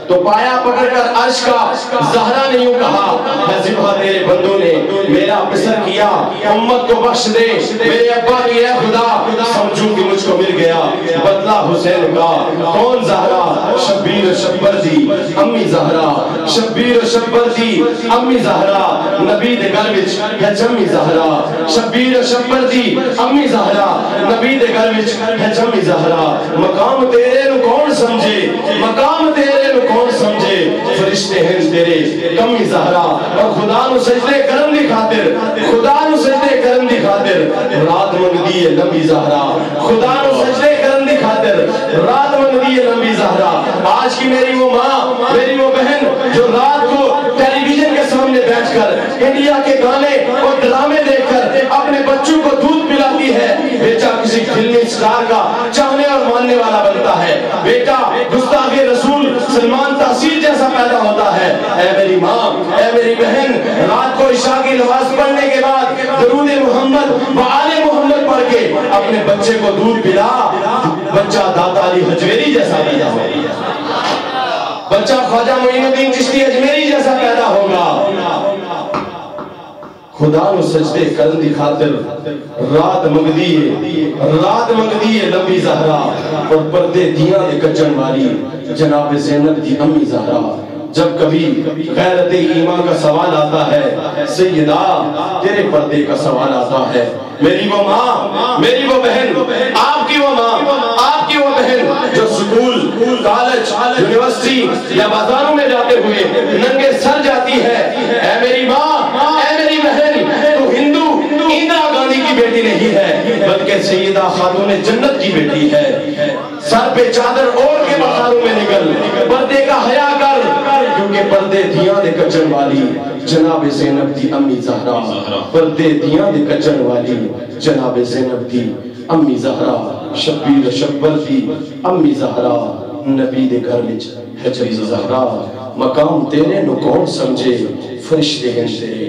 تو پایا پکڑ کر عرش کا زہرا نے یوں کہا ہے ذبح تیرے بندوں نے میرا پسر کیا امت کو بخش دے میرے ابا کی اے خدا سمجھوں کہ مجھ کو مل گیا بدلہ حسین کا کون زہرا شبیر شبر دی امی زہرا شبیر شبر دی امی زہرا نبی دے گھر وچ ہے جمی زہرا شبیر شبر دی امی زہرا نبی دے گھر وچ ہے جمی زہرا مقام تیرے نو کون سمجھے مقام تیرے نو کون سمجھے فرشتے ہیں تیرے کمی زہرا اور خدا نو سجدے کرن دی خاطر خدا نو سجدے کرن دی خاطر رات منگدی ہے لمبی زہرا خدا نو سجدے کرن دی خاطر رات منگدی ہے لمبی زہرا آج کی میری وہ ماں میری وہ بہن جو رات کو ٹیلی ویژن کے سامنے بیٹھ کر انڈیا کے گانے اور ڈرامے دیکھ کر اپنے بچوں کو دودھ پلاتی ہے بیٹا کسی فلمی اسٹار کا چاہنے اور ماننے والا بنتا ہے بیٹا گستاخ رسول سلمان تحصیل جیسا پیدا ہوتا ہے اے میری ماں اے میری بہن رات کو عشاء کی نماز پڑھنے کے بعد درود محمد و آل محمد پڑھ کے اپنے بچے کو دودھ پلا بچہ داتا علی حجویری جیسا پیدا ہوگا بچہ خواجہ معین الدین چشتی اجمیری جیسا پیدا ہوگا خدا نو سجدے کرن دی خاطر رات منگدی ہے لمبی زہرا اور پردے دیاں دے کچن والی جناب زینب دی امی زہرا جب کبھی غیرت ایمان کا سوال آتا ہے سیدہ تیرے پردے کا سوال آتا ہے میری وہ ماں میری وہ بہن آپ کی وہ ماں آپ کی وہ بہن جو سکول کالج یونیورسٹی یا بازاروں میں جاتے ہوئے ننگے سر جاتی ہے اے میری ماں اے میری بہن تو ہندو اندرا گاندھی کی بیٹی نہیں ہے بلکہ سیدہ خاتون جنت کی بیٹی ہے سر پہ چادر اوڑھ کے بازاروں میں نکل پردے کا حیا کر کیونکہ پردے دیاں دے کچن والی جناب زینب دی امی زہرا پردے دیاں دے کچن والی جناب زینب دی امی زہرا شبیر شبر دی امی زہرا نبی دے گھر وچ ہے جمی زہرا مقام تیرے نو کون سمجھے فرشتے ہیں تیرے